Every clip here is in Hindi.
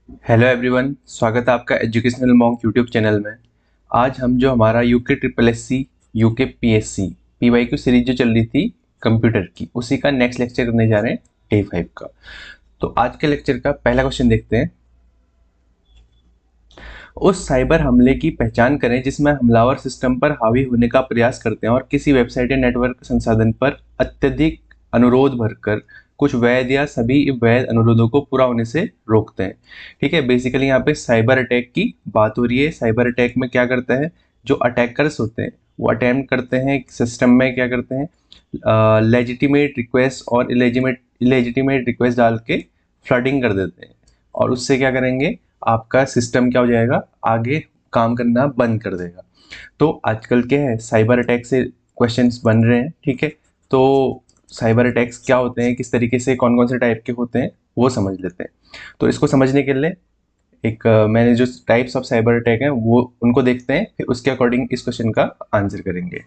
हेलो एवरीवन, स्वागत है आपका एजुकेशनल मॉन्क यूट्यूब चैनल में। आज हम जो हमारा UK triple S C UK PSC PYQ series जो चल रही थी कंप्यूटर की, उसी का नेक्स्ट लेक्चर करने जा रहे हैं डे 5 का। तो आज के लेक्चर का पहला क्वेश्चन देखते हैं। उस साइबर हमले की पहचान करें जिसमें हमलावर सिस्टम पर हावी होने का प्रयास करते हैं और किसी वेबसाइट या नेटवर्क संसाधन पर अत्यधिक अनुरोध भरकर कुछ वैध या सभी वैध अनुरोधों को पूरा होने से रोकते हैं। ठीक है, बेसिकली यहाँ पे साइबर अटैक की बात हो रही है। साइबर अटैक में क्या करता है, जो अटैकर्स होते हैं वो अटेम्प्ट करते हैं सिस्टम में, क्या करते हैं, लेजिटिमेट रिक्वेस्ट और इलेजिटिमेट रिक्वेस्ट डाल के फ्लडिंग कर देते हैं, और उससे क्या करेंगे, आपका सिस्टम क्या हो जाएगा, आगे काम करना बंद कर देगा। तो आजकल क्या है, साइबर अटैक से क्वेश्चंस बन रहे हैं। ठीक है, तो साइबर अटैक्स क्या होते हैं, किस तरीके से, कौन कौन से टाइप के होते हैं, वो समझ लेते हैं। तो इसको समझने के लिए मैंने जो टाइप्स ऑफ साइबर अटैक हैं वो उनको देखते हैं, फिर उसके अकॉर्डिंग इस क्वेश्चन का आंसर करेंगे।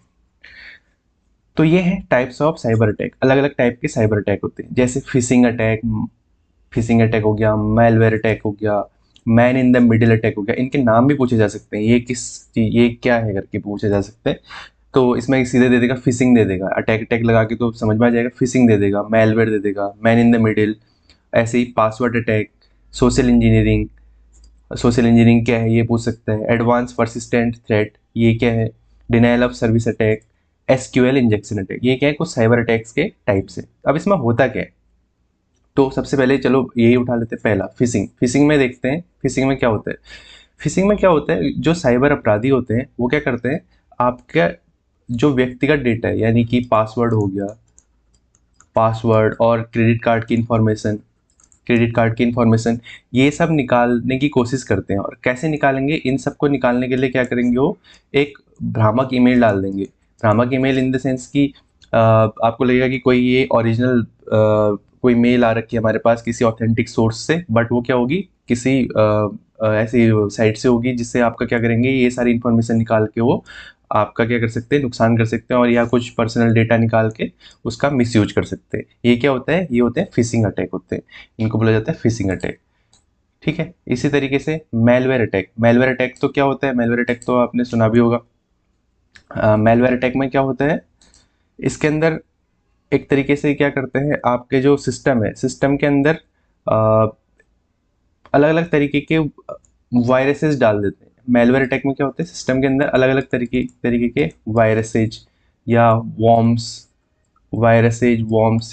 तो ये है टाइप्स ऑफ साइबर अटैक। अलग अलग टाइप के साइबर अटैक होते हैं, जैसे फिशिंग अटैक हो गया, मेलवेयर अटैक हो गया, man in the middle attack हो गया। इनके नाम भी पूछे जा सकते हैं, ये क्या है करके पूछे जा सकते हैं। तो इसमें सीधे दे देगा फिशिंग, दे देगा अटैक अटैक लगा के, तो समझ में आ जाएगा। फिशिंग दे देगा, मेलवेयर दे देगा, मैन इन द मिडिल। ऐसे ही password attack, social engineering. Social engineering क्या है ये पूछ सकते हैं। एडवांस परसिस्टेंट थ्रेट, ये क्या है। Denial of service attack, SQL injection attack, ये क्या है, कुछ साइबर अटैक्स के टाइप्स है। अब इसमें होता क्या है, तो सबसे पहले चलो यही उठा लेते हैं। पहला फिशिंग। फिशिंग में देखते हैं फिशिंग में क्या होता है। फिशिंग में क्या होता है, जो साइबर अपराधी होते हैं वो क्या करते हैं, आपका जो व्यक्तिगत डेटा है, यानी कि पासवर्ड हो गया, पासवर्ड और क्रेडिट कार्ड की इंफॉर्मेशन, ये सब निकालने की कोशिश करते हैं। और कैसे निकालेंगे, इन सबको निकालने के लिए क्या करेंगे, वो एक भ्रामक ईमेल डाल देंगे। भ्रामक ईमेल इन द सेंस कि आपको लगेगा कि कोई ये ओरिजिनल कोई मेल आ रखी है हमारे पास किसी ऑथेंटिक सोर्स से, बट वो क्या होगी, किसी ऐसी साइट से होगी जिससे आपका क्या करेंगे, ये सारी इन्फॉर्मेशन निकाल के वो आपका क्या कर सकते हैं, नुकसान कर सकते हैं, और या कुछ पर्सनल डेटा निकाल के उसका मिसयूज कर सकते हैं। ये क्या होता है, ये होते हैं फिशिंग अटैक होते हैं। इनको बोला जाता है फिशिंग अटैक। ठीक है, इसी तरीके से मेलवेयर अटैक। मेलवेयर अटैक तो क्या होता है, मेलवेयर अटैक तो आपने सुना भी होगा। मेलवेयर अटैक में क्या होता है, इसके अंदर एक तरीके से क्या करते हैं, आपके जो सिस्टम है, सिस्टम के अंदर अलग अलग तरीके के वायरसेस डाल देते हैं। मेलवेयर अटैक में क्या होता है, सिस्टम के अंदर अलग अलग तरीके तरीके के वायरसेज या वॉर्म्स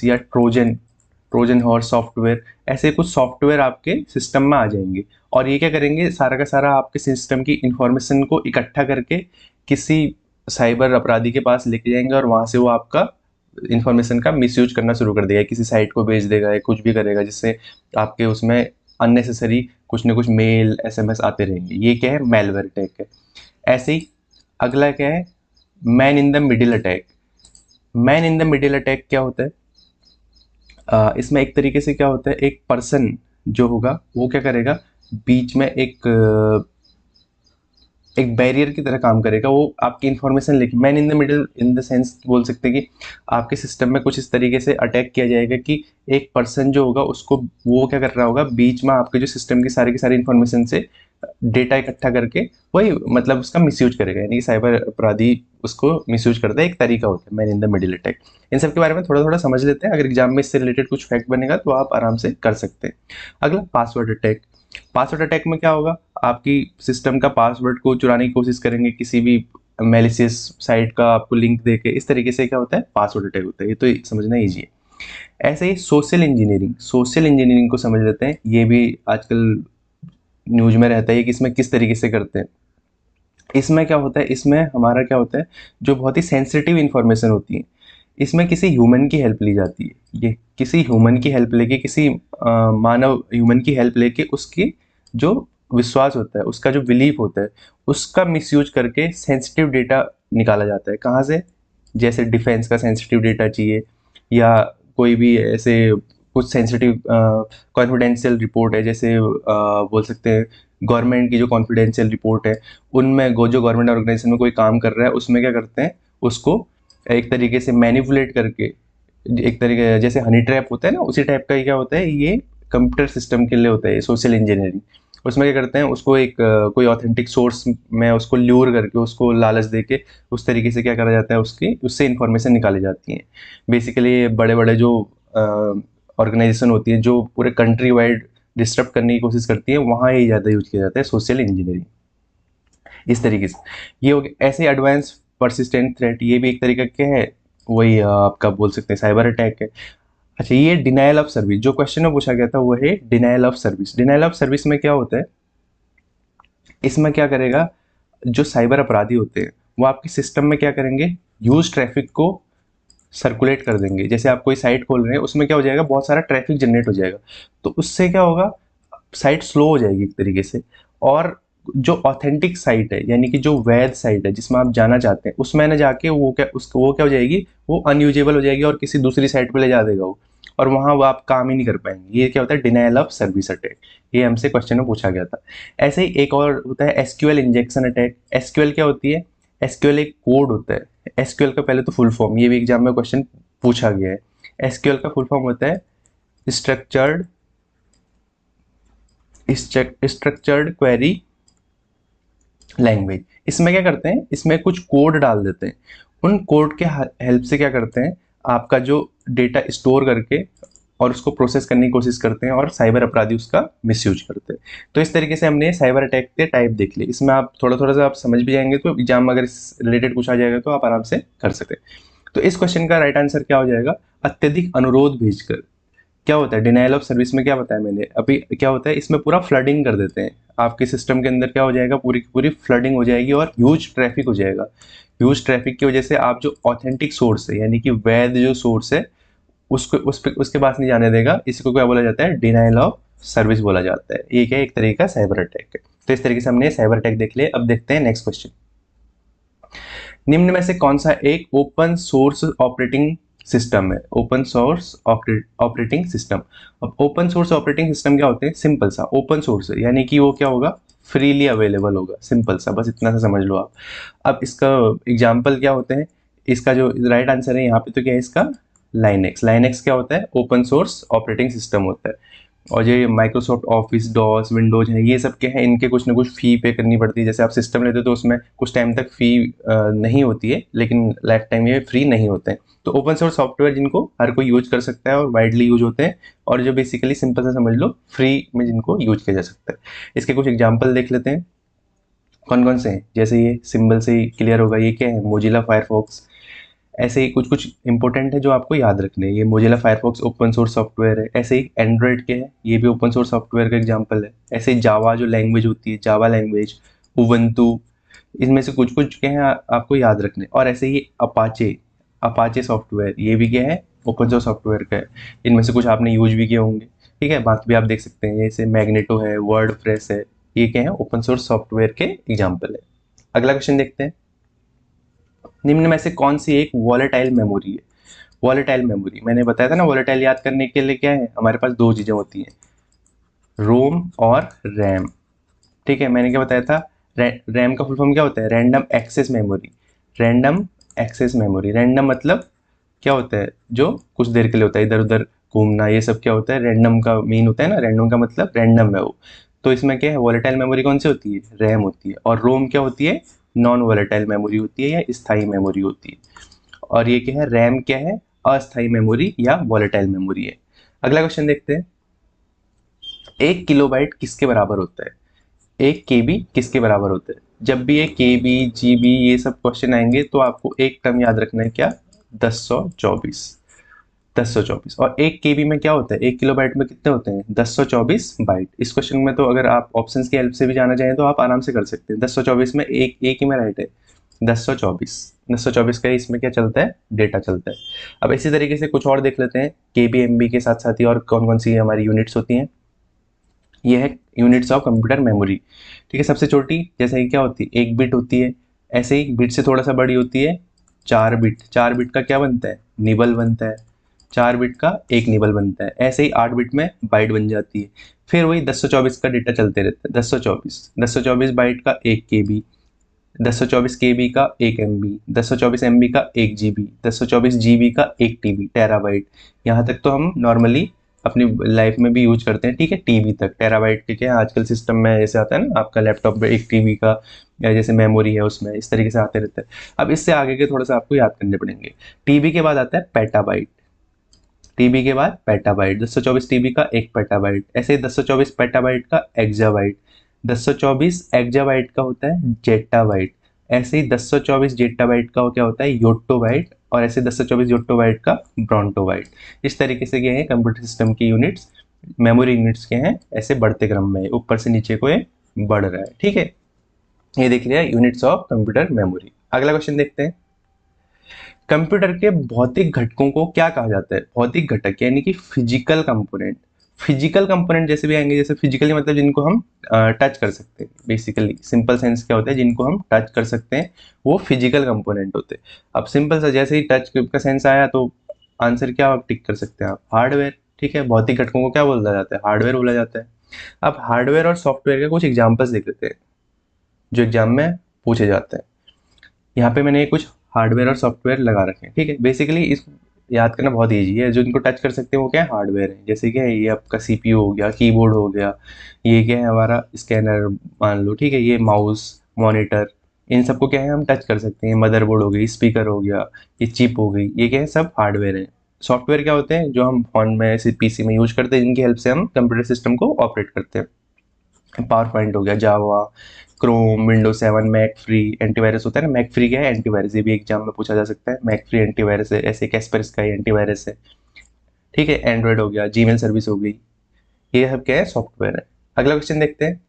या ट्रोजन ट्रोजन हॉर्स सॉफ्टवेयर, ऐसे कुछ सॉफ्टवेयर आपके सिस्टम में आ जाएंगे। और ये क्या करेंगे, सारा का सारा आपके सिस्टम की इंफॉर्मेशन को इकट्ठा करके किसी साइबर अपराधी के पास लेके जाएंगे, और वहां से वो आपका इंफॉर्मेशन का मिसयूज करना शुरू कर देगा, किसी साइट को भेज देगा या कुछ भी करेगा, जिससे आपके उसमें अननेसेसरी कुछ ना कुछ मेल एसएमएस आते रहेंगे। ये क्या है, मेलवेयर अटैक है। ऐसे ही अगला क्या है, man in the middle attack. Man in the middle attack क्या होता है, इसमें एक तरीके से क्या होता है, एक पर्सन जो होगा वो क्या करेगा, बीच में एक बैरियर की तरह काम करेगा। वो आपकी इन्फॉर्मेशन लेके, man in the middle in the sense बोल सकते हैं कि आपके सिस्टम में कुछ इस तरीके से अटैक किया जाएगा कि एक पर्सन जो होगा उसको, वो क्या कर रहा होगा, बीच में आपके जो सिस्टम की सारी इन्फॉर्मेशन से डेटा इकट्ठा करके वही मतलब उसका मिसयूज करेगा। यानी कि साइबर अपराधी उसको मिसयूज करता है, एक तरीका होता है man in the middle attack. इन सब के बारे में थोड़ा थोड़ा समझ लेते हैं, अगर एग्जाम में इससे रिलेटेड कुछ फैक्ट बनेगा तो आप आराम से कर सकते हैं। अगला पासवर्ड अटैक। पासवर्ड अटैक में क्या होगा, आपकी सिस्टम का पासवर्ड को चुराने की कोशिश करेंगे, किसी भी मेलिशियस साइट का आपको लिंक देके। इस तरीके से क्या होता है, पासवर्ड अटैक होता है। ये तो समझना ईजी है। ऐसे ही सोशल इंजीनियरिंग को समझ लेते हैं। ये भी आजकल न्यूज में रहता है कि इसमें किस तरीके से करते हैं। इसमें क्या होता है, इसमें हमारा क्या होता है, जो बहुत ही सेंसिटिव इंफॉर्मेशन होती है, इसमें किसी ह्यूमन की हेल्प ली जाती है। ये किसी ह्यूमन की हेल्प लेके, किसी मानव ह्यूमन की हेल्प लेके, उसकी जो विश्वास होता है, उसका जो बिलीफ होता है, उसका मिसयूज करके सेंसिटिव डेटा निकाला जाता है। कहाँ से, जैसे डिफेंस का सेंसिटिव डेटा चाहिए, या कोई भी ऐसे कुछ सेंसिटिव कॉन्फिडेंशियल रिपोर्ट है, जैसे बोल सकते हैं गवर्नमेंट की जो कॉन्फिडेंशियल रिपोर्ट है, उनमें जो गवर्नमेंट ऑर्गेनाइजेशन में कोई काम कर रहा है, उसमें क्या करते हैं, उसको एक तरीके से मैनिपुलेट करके, एक तरीके जैसे हनी ट्रैप होता है ना, उसी टाइप का ही क्या होता है, ये कंप्यूटर सिस्टम के लिए होता है सोशल इंजीनियरिंग। उसमें क्या करते हैं, उसको एक कोई ऑथेंटिक सोर्स में उसको ल्यूर करके, उसको लालच देके उस तरीके से क्या करा जाता है, उससे इंफॉर्मेशन निकाली जाती है। बेसिकली बड़े बड़े जो ऑर्गेनाइजेशन होती है जो पूरे कंट्री वाइड डिस्टर्ब करने की कोशिश करती है, वहाँ ये ज़्यादा यूज किया जाता है सोशल इंजीनियरिंग। इस तरीके से ये हो गया। ऐसे एडवांस परसिस्टेंट थ्रेट, ये भी एक तरीका के है, वही आपका बोल सकते हैं साइबर अटैक है। अच्छा, ये डिनायल ऑफ सर्विस जो क्वेश्चन में पूछा गया था वो है denial of service. Denial of service में क्या होता है, इसमें क्या करेगा, जो साइबर अपराधी होते हैं वो आपके सिस्टम में क्या करेंगे, यूज ट्रैफिक को सर्कुलेट कर देंगे। जैसे आप कोई साइट खोल रहे हैं, उसमें क्या हो जाएगा, बहुत सारा ट्रैफिक जनरेट हो जाएगा, तो उससे क्या होगा, साइट स्लो हो जाएगी एक तरीके से। और जो ऑथेंटिक साइट है, यानी कि जो वैध साइट है जिसमें आप जाना चाहते हैं, उसमें ना जाके वो क्या हो जाएगी, वो अनयूजेबल हो जाएगी और किसी दूसरी साइट पे ले जा देगा वो, और वहाँ वो आप काम ही नहीं कर पाएंगे। ये क्या होता है, डिनायल ऑफ सर्विस अटैक। ये हमसे क्वेश्चन में पूछा गया था। ऐसे ही एक और होता है एसक्यूएल इंजेक्शन अटैक। एसक्यूएल क्या होती है, एसक्यूएल एक कोड होता है। एसक्यूएल का पहले तो फुल फॉर्म, ये भी एग्जाम में क्वेश्चन पूछा गया है। एसक्यूएल का फुल फॉर्म होता है स्ट्रक्चर्ड क्वेरी लैंग्वेज। इसमें क्या करते हैं, इसमें कुछ कोड डाल देते हैं, उन कोड के हेल्प से क्या करते हैं, आपका जो डेटा स्टोर करके और उसको प्रोसेस करने की कोशिश करते हैं, और साइबर अपराधी उसका मिसयूज करते हैं। तो इस तरीके से हमने साइबर अटैक के टाइप देख लिए। इसमें आप थोड़ा थोड़ा सा आप समझ भी जाएंगे, तो एग्जाम में अगर इस रिलेटेड पूछा जाएगा तो आप आराम से कर सकते हैं। तो इस क्वेश्चन का राइट आंसर क्या हो जाएगा, अत्यधिक अनुरोध भेजकर। क्या होता है डिनायल ऑफ सर्विस में, क्या बताया मैंने अभी, क्या होता है इसमें पूरा फ्लडिंग कर देते हैं आपके सिस्टम के अंदर। क्या हो जाएगा, पूरी की पूरी फ्लडिंग हो जाएगी और ह्यूज ट्रैफिक हो जाएगा। ह्यूज ट्रैफिक की वजह से आप जो ऑथेंटिक सोर्स है, यानी कि वैध जो सोर्स है, उसके पास नहीं जाने देगा। इसको क्या बोला जाता है, डिनायल ऑफ सर्विस बोला जाता है। ये क्या है, एक तरीके का साइबर अटैक है। तो इस तरीके से हमने साइबर अटैक देख लिया। अब देखते हैं नेक्स्ट क्वेश्चन। निम्न में से कौन सा एक ओपन सोर्स ऑपरेटिंग सिस्टम है। Open source operating system. अब ओपन सोर्स ऑपरेटिंग सिस्टम क्या होते हैं, सिंपल सा ओपन सोर्स है, यानी कि वो क्या होगा, फ्रीली अवेलेबल होगा। सिंपल सा, बस इतना सा समझ लो आप। अब इसका एग्जाम्पल क्या होते हैं, इसका जो राइट आंसर है यहाँ पे तो क्या है इसका, लाइनेक्स। लाइनेक्स क्या होता है, ओपन सोर्स ऑपरेटिंग सिस्टम होता है। और ये माइक्रोसॉफ्ट ऑफिस, डॉस, विंडोज है, ये सब क्या है, इनके कुछ ना कुछ फ़ी पे करनी पड़ती है। जैसे आप सिस्टम लेते हो तो उसमें कुछ टाइम तक फ़ी नहीं होती है, लेकिन लाइफ टाइम ये फ्री नहीं होते हैं। तो ओपन सोर्स सॉफ्टवेयर जिनको हर कोई यूज कर सकता है और वाइडली यूज होते हैं, और जो बेसिकली सिंपल से समझ लो फ्री में जिनको यूज किया जा सकता है। इसके कुछ एग्जाम्पल देख लेते हैं कौन कौन से हैं। जैसे ये सिंबल से ही क्लियर होगा, ये क्या है, मोजिला फायरफॉक्स। ऐसे ही कुछ कुछ इंपॉर्टेंट है जो आपको याद रखने हैं। ये Mozilla Firefox open source software है। ऐसे ही एंड्रॉइड के है, ये भी ओपन सोर्स सॉफ्टवेयर का एग्जांपल है। ऐसे ही जावा जो लैंग्वेज होती है, जावा लैंग्वेज, उबंटू, इनमें से कुछ कुछ के हैं आपको याद रखने। और ऐसे ही अपाचे, अपाचे सॉफ्टवेयर, ये भी क्या है, ओपन सोर्स सॉफ्टवेयर का है। इनमें से कुछ आपने यूज भी किए होंगे, ठीक है, बाकी भी आप देख सकते हैं। जैसे मैग्नेटो है, वर्ड प्रेस है, ये क्या है, ओपन सोर्स सॉफ्टवेयर के एग्जाम्पल है। अगला क्वेश्चन देखते हैं। निम्न में से कौन सी एक वॉलेटाइल मेमोरी है। वॉलेटाइल मेमोरी, मैंने बताया था ना, वॉलेटाइल याद करने के लिए क्या है, हमारे पास दो चीजें होती हैं, रोम और रैम। ठीक है, मैंने क्या बताया था, रैम का फुल फॉर्म क्या होता है, random access memory. Random access memory, random मतलब क्या होता है, जो कुछ देर के लिए होता है, इधर उधर घूमना, ये सब क्या होता है, रैंडम का मीन होता है ना, रैंडम का मतलब रैंडम है वो। तो इसमें क्या है, वॉलेटाइल मेमोरी कौन सी होती है, रैम होती है। और रोम क्या होती है, नॉन वॉलेटाइल मेमोरी होती है या स्थायी मेमोरी होती है। और ये क्या है, रैम क्या है, अस्थायी मेमोरी या वॉलेटाइल मेमोरी है। अगला क्वेश्चन देखते हैं। 1 किलोबाइट किसके बराबर होता है। 1 KB किसके बराबर होता है। जब भी ये KB, GB ये सब क्वेश्चन आएंगे तो आपको एक टर्म याद रखना है, क्या, 1024। 1024। और 1 KB में क्या होता है, 1 किलोबाइट में कितने होते हैं, 1024 बाइट। इस क्वेश्चन में तो अगर आप ऑप्शंस की हेल्प से भी जाना चाहें तो आप आराम से कर सकते हैं। 1024 में एक ही में राइट है, 1024 का इसमें क्या चलता है, डेटा चलता है। अब इसी तरीके से कुछ और देख लेते हैं, KB, MB के साथ साथ ही और कौन कौन सी हमारी यूनिट्स होती हैं। ये है यूनिट्स ऑफ कंप्यूटर मेमोरी। ठीक है, सबसे छोटी जैसे कि क्या होती है, 1 बिट होती है। ऐसे ही बिट से थोड़ा सा बड़ी होती है 4 बिट। 4 बिट का क्या बनता है, निबल बनता है। 4 बिट का एक निबल बनता है। ऐसे ही 8 बिट में बाइट बन जाती है। फिर वही 1024 का डेटा चलते रहता है। 1024 बाइट का 1 KB, 1024 KB का 1 MB, 1024 MB का 1 GB, 1024 GB का 1 TB टेराबाइट। यहाँ तक तो हम नॉर्मली अपनी लाइफ में भी यूज करते हैं, ठीक है, टीबी तक, टेराबाइट के क्या आजकल सिस्टम में जैसे आता है ना आपका लैपटॉप में एक टीबी का या जैसे मेमोरी है उसमें, इस तरीके से आते रहते हैं। अब इससे आगे के थोड़ा सा आपको याद करने पड़ेंगे। टीबी के बाद आता है पेटाबाइट, टीबी के बाद पेटाबाइट, 1024 टीबी का एक पेटाबाइट, ऐसे ही 1024 पेटाबाइट का एक्जाबाइट, 1024 एक्जाबाइट का होता है जेटाबाइट, ऐसे ही 1024 जेटाबाइट का क्या होता है योट्टोबाइट, और ऐसे 1024 योट्टोबाइट का ब्रोंटोबाइट। इस तरीके से ये हैं कंप्यूटर सिस्टम की यूनिट्स, मेमोरी यूनिट्स के हैं, ऐसे बढ़ते क्रम में ऊपर से नीचे को ये बढ़ रहा है, ठीक है। ये देख लिया यूनिट्स ऑफ कंप्यूटर मेमोरी। अगला क्वेश्चन देखते हैं, कंप्यूटर के भौतिक घटकों को क्या कहा जाता है? भौतिक घटक यानी कि फिजिकल कंपोनेंट। फिजिकल कंपोनेंट जैसे भी आएंगे, जैसे फिजिकली मतलब जिनको हम टच कर सकते हैं, बेसिकली सिंपल सेंस क्या होता है, जिनको हम टच कर सकते हैं वो फिजिकल कंपोनेंट होते हैं। अब सिंपल सा जैसे ही टच का सेंस आया तो आंसर क्या आप टिक कर सकते हैं आप, हार्डवेयर, ठीक है। भौतिक घटकों को क्या बोला जाता है? हार्डवेयर बोला जाता है। अब हार्डवेयर और सॉफ्टवेयर के कुछ एग्जाम्पल्स देख लेते हैं जो एग्जाम में पूछे जाते हैं। यहाँ पे मैंने कुछ हार्डवेयर और सॉफ्टवेयर लगा रखे हैं, ठीक है। बेसिकली इस याद करना बहुत ईजी है, जो इनको टच कर सकते हैं वो क्या है, हार्डवेयर है। जैसे क्या है, ये आपका सीपीयू हो गया, कीबोर्ड हो गया, ये क्या है हमारा स्कैनर मान लो, ठीक है, ये माउस, मॉनिटर, इन सबको क्या है हम टच कर सकते हैं। मदरबोर्ड हो गई, स्पीकर हो गया, ये चिप हो गई, ये क्या है सब हार्डवेयर है। सॉफ्टवेयर क्या होते हैं, जो हम फोन में ऐसे पीसी में यूज करते हैं, जिनकी हेल्प से हम कंप्यूटर सिस्टम को ऑपरेट करते हैं। पावर पॉइंट हो गया, Java, Chrome, Windows 7, McAfee, antivirus होता है ना, मैक फ्री क्या है, एंटीवायरस, ये भी एग्जाम में पूछा जा सकता है। मैक फ्री एंटीवायरस है, ऐसे कैस्परस का एंटीवायरस है, ठीक है। एंड्रॉइड हो गया, जीमेल सर्विस हो गई, ये सब क्या है, सॉफ्टवेयर है। अगला क्वेश्चन देखते हैं,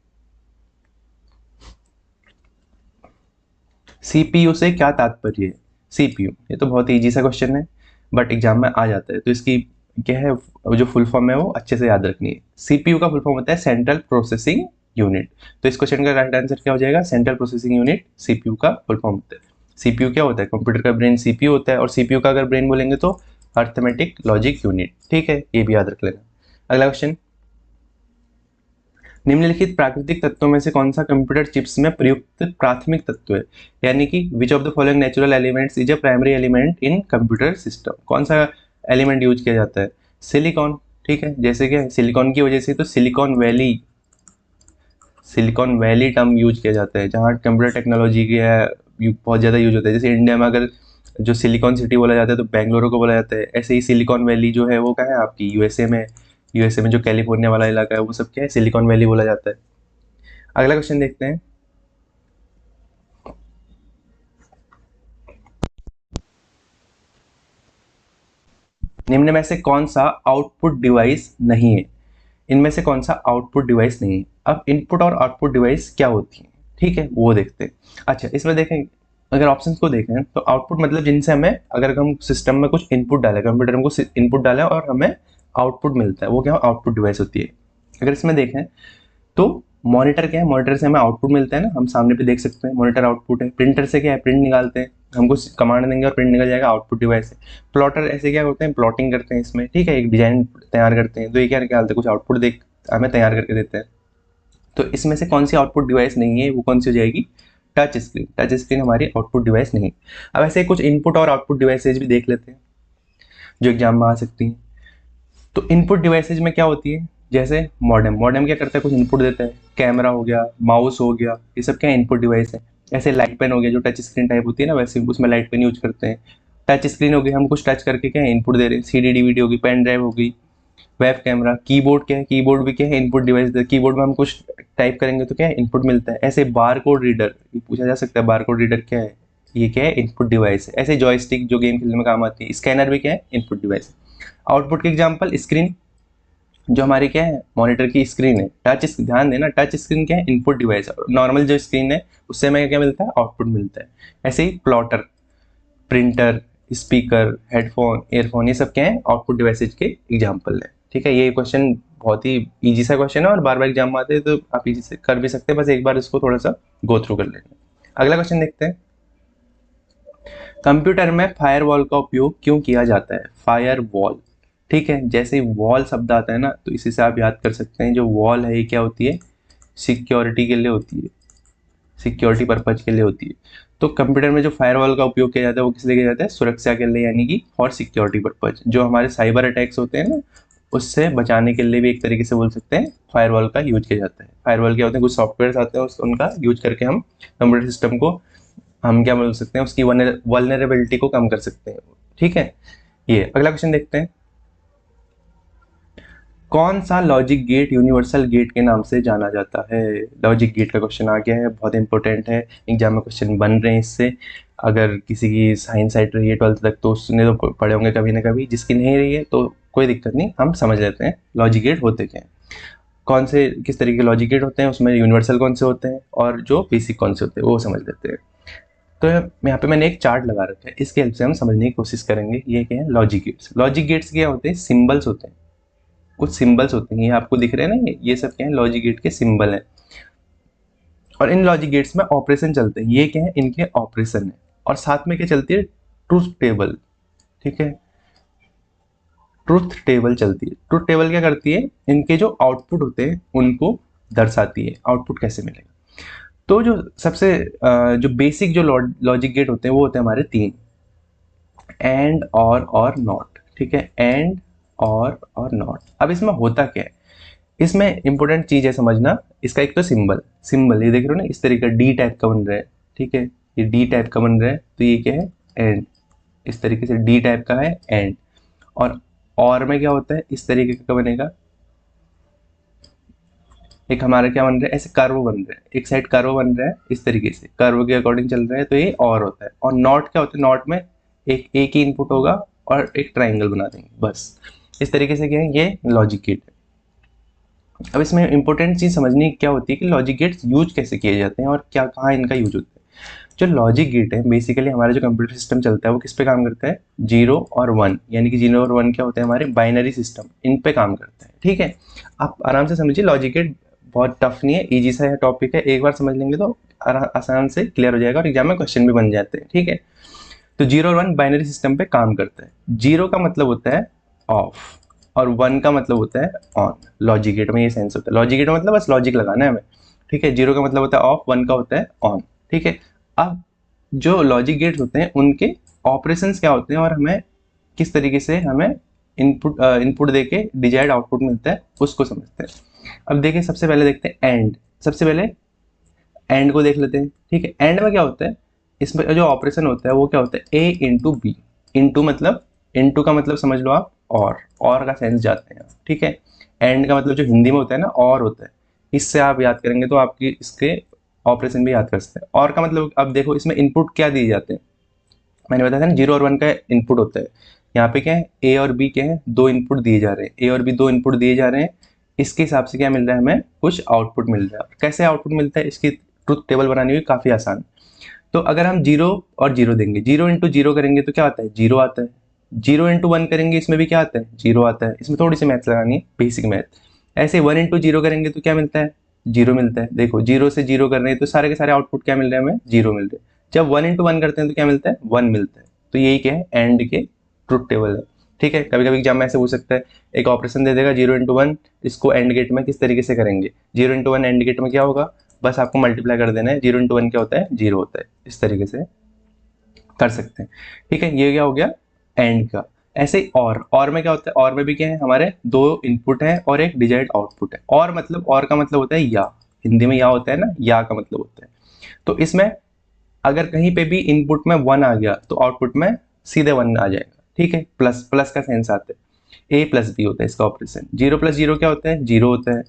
सीपीयू से क्या तात्पर्य है? सीपीयू, ये तो बहुत ही इजी सा क्वेश्चन है बट एग्जाम में आ जाता है, तो इसकी क्या है जो फुल फॉर्म है वो अच्छे से याद रखनी है। सीपीयू का फुल फॉर्म होता है सेंट्रल प्रोसेसिंग यूनिट। तो इस क्वेश्चन का राइट आंसर क्या हो जाएगा, सेंट्रल प्रोसेसिंग यूनिट सीपीयू का फुल फॉर्म होता है। सीपीयू क्या होता है, कंप्यूटर का ब्रेन सीपीयू होता है, और सीपीयू का अगर ब्रेन बोलेंगे तो अर्थमेटिक लॉजिक यूनिट, ठीक है, ये भी याद रख लेना। अगला क्वेश्चन, निम्नलिखित प्राकृतिक तत्वों में से कौन सा कंप्यूटर चिप्स में प्रयुक्त प्राथमिक तत्व है? यानी कि which of the following natural elements is a primary element in computer system? कौन सा एलिमेंट यूज किया जाता है? सिलिकॉन, ठीक है। जैसे कि सिलिकॉन की वजह से तो सिलिकॉन वैली टर्म यूज किया जाता है, जहाँ कंप्यूटर टेक्नोलॉजी के बहुत ज़्यादा यूज होता है। जैसे इंडिया में अगर जो सिलिकॉन सिटी बोला जाता है तो बेंगलुरु को बोला जाता है। ऐसे ही सिलिकॉन वैली जो है वो क्या है आपकी यूएसए में जो कैलिफोर्निया वाला इलाका है वो सब क्या है, सिलिकॉन वैली बोला जाता है। अगला क्वेश्चन देखते हैं, निम्न में से कौन सा आउटपुट डिवाइस नहीं है? इनमें से कौन सा आउटपुट डिवाइस नहीं है? अब इनपुट और आउटपुट डिवाइस क्या होती है, ठीक है, वो देखते हैं। अच्छा, इसमें देखें, अगर ऑप्शंस को देखें तो आउटपुट मतलब जिनसे हमें, अगर हम सिस्टम में कुछ इनपुट डालें, कंप्यूटर में कुछ इनपुट डालें और हमें आउटपुट मिलता है, वो क्या आउटपुट डिवाइस होती है। अगर इसमें देखें तो मॉनिटर क्या है, मॉनिटर से हमें आउटपुट मिलता है ना, हम सामने पे देख सकते हैं, मॉनिटर आउटपुट है। प्रिंटर से क्या है, प्रिंट निकालते हैं, हमको कमांड देंगे और प्रिंट निकल जाएगा, आउटपुट डिवाइस है। प्लॉटर ऐसे क्या होते हैं, प्लॉटिंग करते हैं इसमें, ठीक है, एक डिजाइन तैयार करते हैं, तो ये क्या निकालते हैं, कुछ आउटपुट देख हमें तैयार करके देते हैं। तो इसमें से कौन सी आउटपुट डिवाइस नहीं है, वो कौन सी हो जाएगी, टच स्क्रीन। टच स्क्रीन हमारी आउटपुट डिवाइस नहीं। अब ऐसे कुछ इनपुट और आउटपुट डिवाइसेज भी देख लेते हैं जो एग्जाम में आ सकती हैं। तो इनपुट डिवाइसेज में क्या होती है, जैसे मॉडेम क्या करता है, कुछ इनपुट देता है, कैमरा हो गया, माउस हो गया, ये सब क्या इनपुट डिवाइस है। ऐसे लाइट पेन हो गया, जो टच स्क्रीन टाइप होती है ना, वैसे उसमें लाइट पेन यूज करते हैं। टच स्क्रीन हो गई, हम कुछ टच करके क्या इनपुट दे रहे हैं, सीडी डीवीडी होगी, पेन ड्राइव होगी, वेब कैमरा। कीबोर्ड क्या है, कीबोर्ड भी क्या है, इनपुट डिवाइस। कीबोर्ड में हम कुछ टाइप करेंगे तो क्या है, इनपुट मिलता है। ऐसे बार कोड रीडर, ये पूछा जा सकता है, बार कोड रीडर क्या है, ये क्या है, इनपुट डिवाइस है। ऐसे जॉयस्टिक जो गेम खेलने में काम आती है, स्कैनर भी क्या है, इनपुट डिवाइस। आउटपुट के एग्जाम्पल, स्क्रीन जो हमारी क्या है, मॉनिटर की स्क्रीन है। टच, ध्यान देना, टच स्क्रीन क्या है, इनपुट डिवाइस। नॉर्मल जो स्क्रीन है उससे हमें क्या मिलता है, आउटपुट मिलता है। ऐसे ही plotter, printer, speaker, headphone, earphone, ये सब क्या है, आउटपुट डिवाइसेज के एग्जाम्पल है, ठीक है। ये क्वेश्चन बहुत ही इजी सा क्वेश्चन है और बार बार एग्जाम में आते हैं, तो आप इजी से कर भी सकते हैं, बस एक बार इसको थोड़ा सा गो थ्रू कर लेना। अगला क्वेश्चन देखते हैं, कंप्यूटर में फायरवॉल का उपयोग क्यों किया जाता है? फायरवॉल, ठीक है, जैसे ही वॉल शब्द आता है ना, तो इसी से आप याद कर सकते हैं, जो वॉल है ये क्या होती है, सिक्योरिटी के लिए होती है, सिक्योरिटी पर्पज के लिए होती है। तो कंप्यूटर में जो फायरवॉल का उपयोग किया जाता है वो किस लिए किया जाता है, सुरक्षा के लिए, यानी कि फॉर सिक्योरिटी पर्पज। जो हमारे साइबर अटैक्स होते हैं ना, उससे बचाने के लिए भी एक तरीके से बोल सकते हैं फायरवॉल का यूज किया जाता है। फायरवॉल क्या होते हैं, कुछ सॉफ्टवेयर आते हैं उनका यूज करके हम कंप्यूटर सिस्टम को हम क्या बोल सकते हैं, उसकी वल्नरेबिलिटी को कम कर सकते हैं। ठीक है, ये अगला क्वेश्चन देखते हैं। कौन सा लॉजिक गेट यूनिवर्सल गेट के नाम से जाना जाता है? लॉजिक गेट का क्वेश्चन आ गया है, बहुत इंपॉर्टेंट है, एग्जाम में क्वेश्चन बन रहे हैं इससे। अगर किसी की साइंस साइड रही है 12th तक तो उसने तो पढ़े होंगे कभी ना कभी, जिसकी नहीं रही है तो कोई दिक्कत नहीं, हम समझ लेते हैं लॉजिक गेट होते क्या हैं, कौन से किस तरीके के लॉजिक गेट होते हैं, उसमें यूनिवर्सल कौन से होते हैं और जो बेसिक कौन से होते हैं वो समझ लेते हैं। तो यहाँ पे मैंने एक चार्ट लगा रखा है, इसके हेल्प से हम समझने की कोशिश करेंगे। ये क्या है, लॉजिक गेट्स। लॉजिक गेट्स क्या होते हैं, सिंबल्स होते हैं, कुछ सिंबल्स होते हैं, ये आपको दिख रहे हैं ना, ये सब क्या है, लॉजिक गेट के सिंबल हैं। और इन लॉजिक गेट्स में ऑपरेशन चलते हैं, ये क्या है, इनके ऑपरेशन है। और साथ में क्या चलती है, ट्रूथ टेबल। ठीक है, ट्रूथ टेबल चलती है। ट्रूथ टेबल क्या करती है, इनके जो आउटपुट होते हैं उनको दर्शाती है, आउटपुट कैसे मिलेगा। तो जो सबसे जो बेसिक जो लॉजिक गेट होते हैं वो होते हैं हमारे 3, एंड, और नॉट। ठीक है, एंड, और नॉट। अब इसमें होता क्या है, इसमें इंपॉर्टेंट चीज है समझना, इसका एक तो सिंबल ये देख रहे हो ना, इस तरीके का डी टाइप का बन रहा है। ठीक है, ये डी टाइप का बन रहा है, तो ये क्या है, एंड। इस तरीके से डी टाइप का है एंड। और में क्या होता है, इस तरीके का बनेगा, एक हमारा क्या बन रहा है, ऐसे कर्व बन रहा है, एक साइड कर्व बन रहा है, इस तरीके से कर्व के अकॉर्डिंग चल रहा है, तो ये और होता है। और नॉट क्या होता है, नॉट में एक ही इनपुट होगा और एक ट्राइंगल बना देंगे बस। इस तरीके से क्या है, ये लॉजिक गेट है। अब इसमें इंपॉर्टेंट चीज समझनी क्या होती है कि लॉजिक गेट्स यूज कैसे किए जाते हैं और क्या कहाँ इनका यूज होता है। जो लॉजिक गेट है बेसिकली हमारा जो कंप्यूटर सिस्टम चलता है वो किस पे काम करता है, 0 और 1, यानी कि 0 और 1 क्या होते हैं, हमारे बाइनरी सिस्टम, इन पे काम करता है। ठीक है, आप आराम से समझिए, लॉजिक गेट बहुत टफ नहीं है, इजी सा है टॉपिक है, एक बार समझ लेंगे तो आसान से क्लियर हो जाएगा और एग्जाम में क्वेश्चन भी बन जाते हैं। ठीक है, तो 0 और 1 बाइनरी सिस्टम पे काम करता है। 0 का मतलब होता है ऑफ और 1 का मतलब होता है ऑन। लॉजिक गेट में ये सेंस होता है, लॉजिक गेट में मतलब बस लॉजिक लगाना है हमें। ठीक है, 0 का मतलब होता है ऑफ, 1 का होता है ऑन। ठीक है, अब जो लॉजिक गेट्स होते हैं उनके ऑपरेशंस क्या होते हैं और हमें किस तरीके से हमें इनपुट देके डिजायर्ड आउटपुट मिलता है उसको समझते हैं। अब देखिए, सबसे पहले देखते हैं एंड। सबसे पहले एंड को देख लेते हैं। ठीक है, एंड में क्या होता है, इसमें जो ऑपरेशन होता है वो क्या होता है, ए इंटू बी। इंटू मतलब, इंटू का मतलब समझ लो आप और का सेंस जाते हैं। ठीक है, एंड का मतलब जो हिंदी में होता है ना, और होता है, इससे आप याद करेंगे तो आपकी इसके ऑपरेशन भी याद कर सकते हैं। और का मतलब, अब देखो इसमें इनपुट क्या दिए जाते हैं, मैंने बताया था ना 0 और 1 का इनपुट होता है। यहाँ पे क्या है, ए और बी क्या है, 2 इनपुट दिए जा रहे हैं, ए और बी 2 इनपुट दिए जा रहे हैं। इसके हिसाब से क्या मिल रहा है, हमें कुछ आउटपुट मिल रहा है। कैसे आउटपुट मिलता है, इसकी ट्रुथ टेबल बनानी हुई काफ़ी आसान। तो अगर हम 0 और 0 देंगे, 0 इंटू 0 करेंगे तो क्या आता है, 0 आता है। 0 इंटू 1 करेंगे, इसमें भी क्या आता है, 0 आता है। इसमें थोड़ी सी मैथ लगानी है, बेसिक मैथ। ऐसे 1 इंटू 0 करेंगे तो क्या मिलता है, 0 मिलता है। देखो 0 से 0 कर रहे हैं तो सारे के सारे आउटपुट क्या मिल रहे हैं, हमें 0 मिल रहे हैं। जब 1 इंटू 1 करते हैं तो क्या मिलता है, 1 मिलता है। तो यही क्या है, एंड के ट्रुथ टेबल है। ठीक है, कभी कभी एग्जाम में ऐसे पूछ सकता है, एक ऑपरेशन दे देगा 0 इंटू 1, इसको एंड गेट में किस तरीके से करेंगे। 0 इंटू 1 एंड गेट में क्या होगा, बस आपको मल्टीप्लाई कर देना है, 0 इंटू 1 क्या होता है, 0 होता है। इस तरीके से कर सकते हैं। ठीक है, ये क्या हो गया एंड का। ऐसे ही और में क्या होता है, और में भी क्या है, हमारे 2 इनपुट है और एक डिजायर्ड आउटपुट है। और मतलब, और का मतलब होता है या, हिंदी में या होता है ना, या का मतलब होता है। तो इसमें अगर कहीं पे भी इनपुट में 1 आ गया तो आउटपुट में सीधे 1 आ जाएगा। ठीक है, प्लस प्लस का सेंस आता है, ए प्लस बी होता है इसका ऑपरेशन। 0 प्लस 0 क्या होता है, 0 होता है।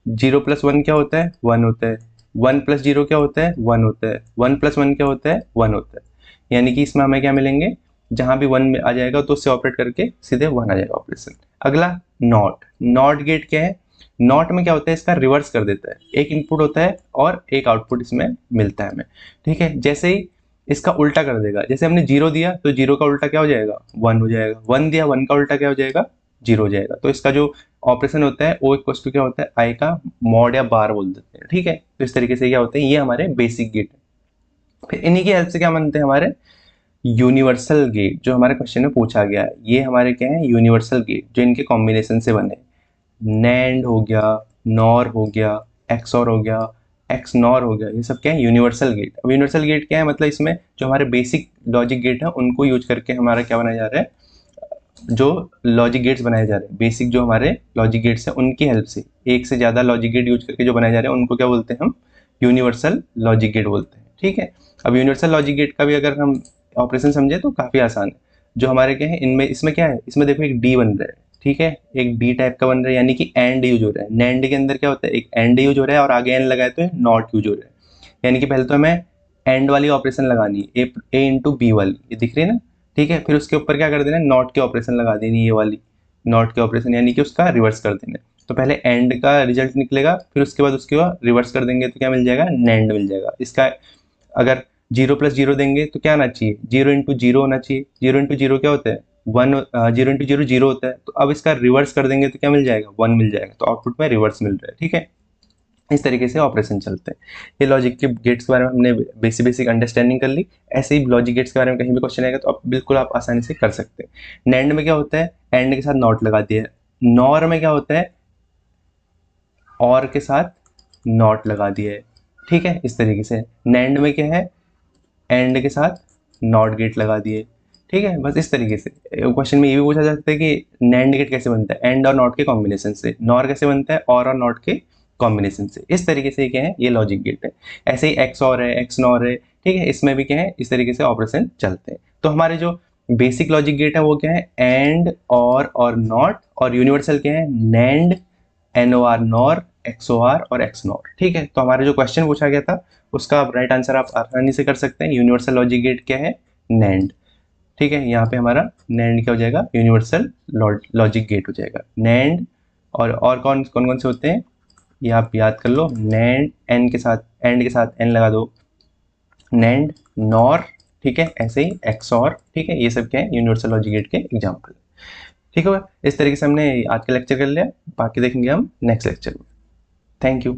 0 प्लस 1 क्या होता है, 1 होता है। 1 प्लस 0 क्या होता है, 1 होता है। 1 प्लस 1 क्या होता है, 1 होता है। यानी कि इसमें हमें क्या मिलेंगे, जहां भी 1 में आ जाएगा तो उससे ऑपरेट करके सीधे 1 आ जाएगा ऑपरेशन। अगला नॉट। नॉट गेट क्या है, नॉट में क्या होता है, इसका रिवर्स कर देता है, एक इनपुट होता है और एक आउटपुट इसमें मिलता है हमें। ठीक है, जैसे ही इसका उल्टा कर देगा, जैसे हमने 0 दिया तो 0 का उल्टा क्या हो जाएगा, 1 हो जाएगा। 1 दिया, 1 का उल्टा क्या हो जाएगा, 0 हो जाएगा। तो इसका जो ऑपरेशन होता है वो इक्वल टू क्या होता है, आई का मॉड या बार बोल देते हैं। ठीक है, तो इस तरीके से क्या होते हैं, ये हमारे बेसिक गेट है। फिर इन्हीं की हेल्प से क्या बनते हैं हमारे यूनिवर्सल गेट, जो हमारे क्वेश्चन में पूछा गया है। ये हमारे क्या है, यूनिवर्सल गेट, जो इनके कॉम्बिनेशन से बने। नैंड हो गया, नॉर हो गया, एक्सॉर हो गया, एक्स नॉर हो गया, ये सब क्या है, यूनिवर्सल गेट। अब यूनिवर्सल गेट क्या है, मतलब इसमें जो हमारे बेसिक लॉजिक गेट है उनको यूज करके हमारा क्या बनाया जा रहा है, जो लॉजिक गेट्स बनाए जा रहे हैं, बेसिक जो हमारे लॉजिक गेट्स हैं उनकी हेल्प से, एक से ज़्यादा लॉजिक गेट यूज करके जो बनाए जा रहे हैं उनको क्या बोलते हैं हम, यूनिवर्सल लॉजिक गेट बोलते हैं। ठीक है, अब यूनिवर्सल लॉजिक गेट का भी अगर हम ऑपरेशन समझे तो काफ़ी आसान है। जो हमारे क्या है इनमें, इसमें क्या है, इसमें देखो एक डी बन रहा है, ठीक है, एक डी टाइप का बन रहा है, यानी कि एंड यूज हो रहा है। नैंड के अंदर क्या होता है, एक एंड यूज हो रहा है और आगे एंड लगाए तो नॉट यूज हो रहा है। यानी कि पहले तो हमें एंड वाली ऑपरेशन लगानी है, ए इंटू बी वाली, ये दिख रही है ना, ठीक है, फिर उसके ऊपर क्या कर देना है, नॉट के ऑपरेशन लगा देनी, ये वाली नॉट के ऑपरेशन, यानी कि उसका रिवर्स कर देना है। तो पहले एंड का रिजल्ट निकलेगा, फिर उसके बाद उसके बाद रिवर्स कर देंगे तो क्या मिल जाएगा, नैंड मिल जाएगा। इसका अगर 0+0 देंगे तो क्या आना चाहिए, 0 × 0 होना चाहिए। 0 × 0 क्या होता है, 1, 0 × 0 0 होता है। तो अब इसका रिवर्स कर देंगे तो क्या मिल जाएगा, 1 मिल जाएगा। तो आउटपुट में रिवर्स मिल रहा है। ठीक है, इस तरीके से ऑपरेशन चलते हैं। ये लॉजिक के गेट्स के बारे में हमने बेसिक अंडरस्टैंडिंग कर ली। ऐसे ही लॉजिक गेट्स के बारे में कहीं भी क्वेश्चन आएगा तो आप बिल्कुल आप आसानी से कर सकते हैं। नैंड में क्या होता है, एंड के साथ नॉट लगा दिया। नॉर में क्या होता है, और के साथ नॉट लगा दिया है। ठीक है, इस तरीके से। नैंड में क्या है, एंड के साथ नॉट गेट लगा दिए। ठीक है, बस इस तरीके से। क्वेश्चन में ये भी पूछा जा सकता है कि नैंड गेट कैसे बनता है, एंड और नॉट के कॉम्बिनेशन से। नॉर कैसे बनता है, और नॉट के कॉम्बिनेशन से। इस तरीके से क्या है, ये लॉजिक गेट है। ऐसे ही एक्स और है, एक्स नॉर है, ठीक है, इसमें भी क्या है, इस तरीके से ऑपरेशन चलते हैं। तो हमारे जो बेसिक लॉजिक गेट है वो क्या है, एंड और नॉट, और यूनिवर्सल क्या है, नैंड, NOR नॉर, XOR और XNOR। ठीक है, तो हमारे जो क्वेश्चन पूछा गया था उसका राइट आंसर आप आसानी से कर सकते हैं। यूनिवर्सल लॉजिक गेट क्या है, नैंड। ठीक है, यहाँ पे हमारा नैंड क्या हो जाएगा, यूनिवर्सल लॉजिक गेट हो जाएगा, नैंड। और कौन कौन कौन से होते हैं ये आप याद कर लो। नैंड, एन के साथ, एंड के साथ एन लगा दो, नैंड, नॉर, ठीक है, ऐसे ही XOR। ठीक है, ये सब क्या है, यूनिवर्सल लॉजिक गेट के एग्जाम्पल। ठीक है, इस तरीके से हमने आज का लेक्चर कर लिया, बाकी देखेंगे हम नेक्स्ट लेक्चर में। Thank you.